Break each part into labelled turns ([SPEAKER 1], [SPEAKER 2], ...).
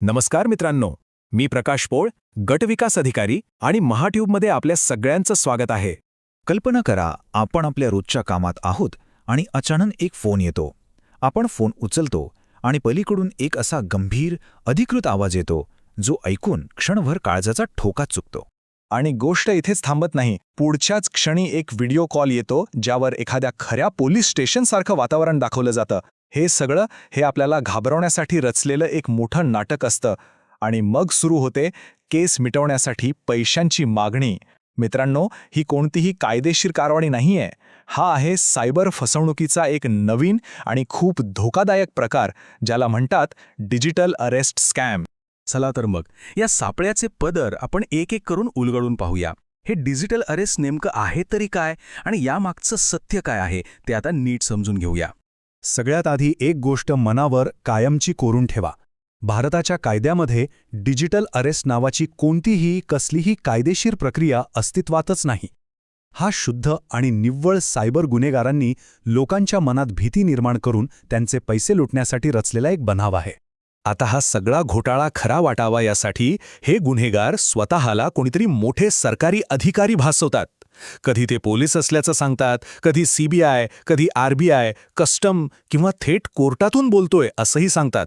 [SPEAKER 1] नमस्कार मित्रांनो, मी प्रकाश पोळ, गटविकास अधिकारी आणि महाट्यूबमध्ये आपल्या सगळ्यांचं स्वागत आहे.
[SPEAKER 2] कल्पना करा, आपण आपल्या रोजच्या कामात आहोत आणि अचानक एक फोन येतो. आपण फोन उचलतो आणि पलीकडून एक असा गंभीर, अधिकृत आवाज येतो, जो ऐकून क्षणभर काळजाचा ठोका चुकतो.
[SPEAKER 1] आणि गोष्ट इथेच थांबत नाही. पुढच्याच क्षणी एक व्हिडिओ कॉल येतो, ज्यावर एखाद्या खऱ्या पोलीस स्टेशनसारखं वातावरण दाखवलं जातं. हे सगळं आपल्याला घाबरवण्यासाठी रचलेलं एक मोठं नाटक असतं. आणि मग सुरू होते केस मिटवण्यासाठी पैशांची मागणी. मित्रांनो, ही कोणतीही कायदेशीर कारवाई नाहीये. हा आहे सायबर फसवणुकीचा एक नवीन आणि खूप धोकादायक प्रकार, ज्याला म्हणतात डिजिटल अरेस्ट स्कॅम.
[SPEAKER 3] चला तर मग या सापळ्याचे पदर आपण एक एक करून उलगडून पाहूया. हे डिजिटल अरेस्ट नेमकं आहे तरी काय आणि यामागचं सत्य काय आहे ते आता नीट समजून घेऊया.
[SPEAKER 4] सगळ्यात आधी एक गोष्ट मनावर कायमची कोरून ठेवा. भारताच्या कायद्यामध्ये डिजिटल अरेस्ट नावाची कोणतीही कसलीही कायदेशीर प्रक्रिया अस्तित्वातच नाही. हा शुद्ध आणि निव्वळ सायबर गुन्हेगारांनी लोकांच्या मनात भीती निर्माण करून त्यांचे पैसे लुटण्यासाठी रचलेला एक बनाव आहे.
[SPEAKER 1] आता हा सगळा घोटाळा खरा वाटावा यासाठी हे गुन्हेगार स्वतःला कोणीतरी मोठे सरकारी अधिकारी भासवतात. कधी ते पोलीस असल्याचं सांगतात, कधी CBI, कधी RBI, कस्टम किंवा थेट कोर्टातून बोलतोय असंही सांगतात.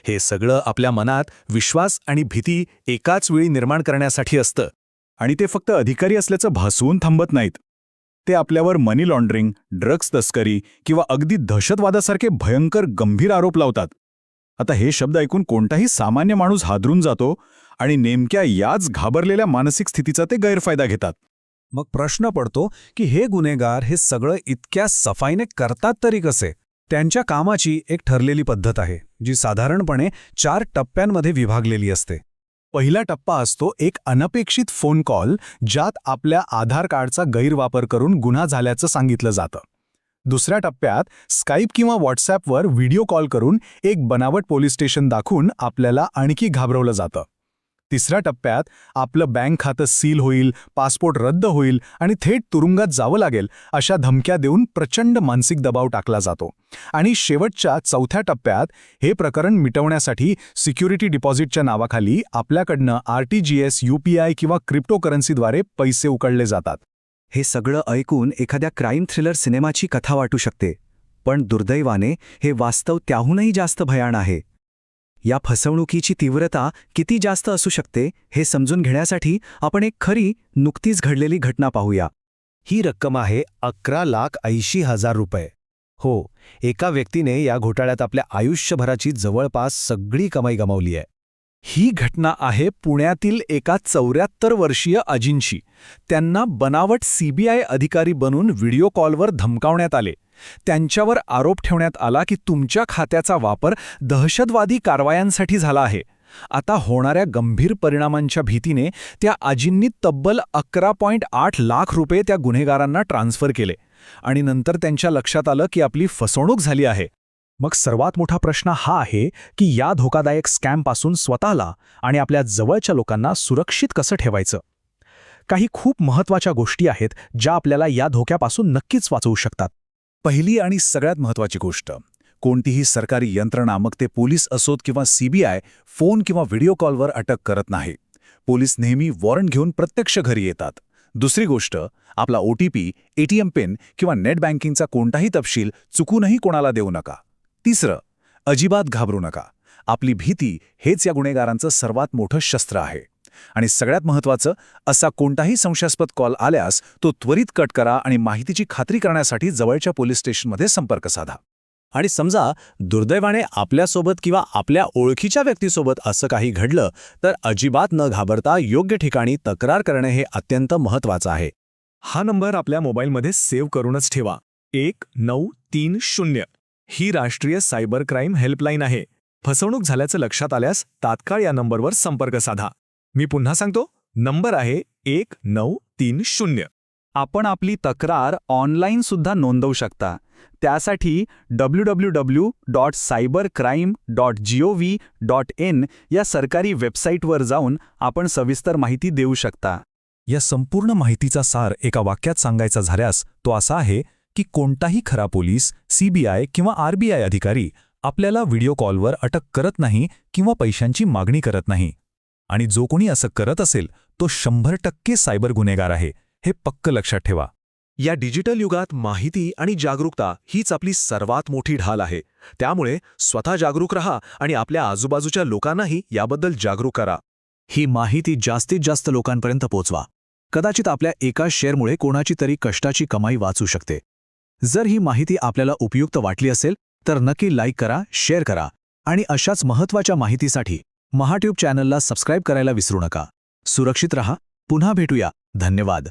[SPEAKER 1] हे सगळं आपल्या मनात विश्वास आणि भीती एकाच वेळी निर्माण करण्यासाठी असतं.
[SPEAKER 4] आणि ते फक्त अधिकारी असल्याचं भासवून थांबत नाहीत. ते आपल्यावर मनी लॉन्ड्रिंग, ड्रग्ज तस्करी किंवा अगदी दहशतवादासारखे भयंकर गंभीर आरोप लावतात. आता हे शब्द ऐकून कोणताही सामान्य माणूस हादरून जातो आणि नेमक्या याच घाबरलेल्या मानसिक स्थितीचा ते गैरफायदा घेतात. मग प्रश्न पडतो की हे गुन्हेगार हे सगळं इतक्या सफाईने करतात तरी कसे? त्यांच्या कामाची एक ठरलेली पद्धत आहे, जी साधारणपणे 4 टप्प्यांमध्ये विभागलेली असते.
[SPEAKER 1] पहिला टप्पा असतो एक अनपेक्षित फोन कॉल, ज्यात आपल्या आधार कार्डचा गैरवापर करून गुन्हा झाल्याचं सांगितलं जातं. दुसऱ्या टप्प्यात स्काईप किंवा व्हॉट्सॲपवर व्हिडिओ कॉल करून एक बनावट पोलीस स्टेशन दाखवून आपल्याला आणखी घाबरवलं जातं. तिसऱ्या टप्प्यात आपलं बँक खातं सील होईल, पासपोर्ट रद्द होईल आणि थेट तुरुंगात जावं लागेल अशा धमक्या देऊन प्रचंड मानसिक दबाव टाकला जातो. आणि शेवटच्या चौथ्या टप्प्यात हे प्रकरण मिटवण्यासाठी सिक्युरिटी डिपॉझिटच्या नावाखाली आपल्याकडनं RTGS, UPI किंवा क्रिप्टोकरन्सीद्वारे पैसे उकळले जातात.
[SPEAKER 2] हे सगळं ऐकून एखाद्या क्राईम थ्रिलर सिनेमाची कथा वाटू शकते, पण दुर्दैवाने हे वास्तव त्याहूनही जास्त भयाण आहे. या फसवणुकीची तीव्रता किती जास्त असू शकते हे समजून घेण्यासाठी आपण एक खरी, नुकतीच घडलेली घटना पाहूया.
[SPEAKER 1] ही रक्कम आहे 11,80,000 रुपये. हो, एका व्यक्तीने या घोटाळ्यात आपल्या आयुष्यभराची जवळपास सगळी कमाई गमावली आहे. ही घटना आहे पुण्यातील एका 74 वर्षीय अजिंशी. त्यांना बनावट CBI अधिकारी बनून व्हिडिओ कॉलवर धमकावण्यात आले. त्यांच्यावर आरोप ठेवण्यात आला की तुमच्या खात्याचा वापर दहशतवादी कारवायांसाठी झाला आहे. आता होणाऱ्या गंभीर परिणामांच्या भीतीने त्या आजींनी तब्बल 11.8 लाख रुपये त्या गुन्हेगारांना ट्रान्स्फर केले. आणि नंतर त्यांच्या लक्षात आलं की आपली फसवणूक झाली आहे.
[SPEAKER 4] मग सर्वात मोठा प्रश्न हा आहे की या धोकादायक स्कॅमपासून स्वतःला आणि आपल्या जवळच्या लोकांना सुरक्षित कसं ठेवायचं. काही खूप महत्त्वाच्या गोष्टी आहेत ज्या आपल्याला या धोक्यापासून नक्कीच वाचवू शकतात. पहिली आणि सगळ्यात महत्त्वाची गोष्ट, कोणतीही सरकारी यंत्रणा, मग ते पोलीस असोत किंवा CBI, फोन किंवा व्हिडिओ कॉलवर अटक करत नाही. पोलीस नेहमी वॉरंट घेऊन प्रत्यक्ष घरी येतात. दुसरी गोष्ट, आपला OTP, ATM पिन किंवा नेट बँकिंगचा कोणताही तपशील चुकूनही कोणाला देऊ नका. तिसरं, अजिबात घाबरू नका. आपली भीती हेच या गुन्हेगारांचं सर्वात मोठं शस्त्र आहे. आणि सगळ्यात महत्त्वाचं, असा कोणताही संशयास्पद कॉल आल्यास तो त्वरित कट करा आणि माहितीची खात्री करण्यासाठी जवळच्या पोलीस स्टेशनमध्ये संपर्क साधा.
[SPEAKER 1] आणि समजा दुर्दैवाने आपल्यासोबत किंवा आपल्या ओळखीच्या व्यक्तीसोबत असं काही घडलं, तर अजिबात न घाबरता योग्य ठिकाणी तक्रार करणे हे अत्यंत महत्त्वाचं आहे. हा नंबर आपल्या मोबाईलमध्ये सेव्ह करूनच ठेवा. 1930 ही राष्ट्रीय सायबर क्राईम हेल्पलाईन आहे. फसवणूक झाल्याचं लक्षात आल्यास तात्काळ या नंबरवर संपर्क साधा. मी पुन्हा सांगतो, नंबर आहे 1930.
[SPEAKER 4] आपण आपली तक्रार ऑनलाईन सुद्धा नोंदवू शकता. त्यासाठी www.cybercrime.gov.in या सरकारी वेबसाईटवर जाऊन आपण सविस्तर माहिती देऊ शकता. या संपूर्ण माहितीचा सार एका वाक्यात सांगायचा झाल्यास तो असा आहे की कोणताही खरा पोलीस, CBI किंवा RBI अधिकारी
[SPEAKER 5] आपल्याला व्हिडिओ कॉलवर अटक करत नाही किंवा पैशांची मागणी करत नाही. आणि जो कोणी असं करत असेल तो 100% सायबर गुन्हेगार आहे, हे पक्क लक्षात ठेवा.
[SPEAKER 4] या डिजिटल युगात माहिती आणि जागरूकता हीच आपली सर्वात मोठी ढाल आहे. त्यामुळे स्वतः जागरूक रहा आणि आपल्या आजूबाजूच्या लोकांनाही याबद्दल जागरूक करा. ही माहिती जास्तीत जास्त लोकांपर्यंत पोहोचवा. कदाचित आपल्या एका शेअरमुळे कोणाची तरी कष्टाची कमाई वाचू शकते. जर ही माहिती आपल्याला उपयुक्त वाटली असेल तर नक्की लाईक करा, शेअर करा आणि अशाच महत्त्वाच्या माहितीसाठी महाट्यूब चॅनलला सबस्क्राईब करायला विसरू नका. सुरक्षित रहा. पुन्हा भेटूया. धन्यवाद.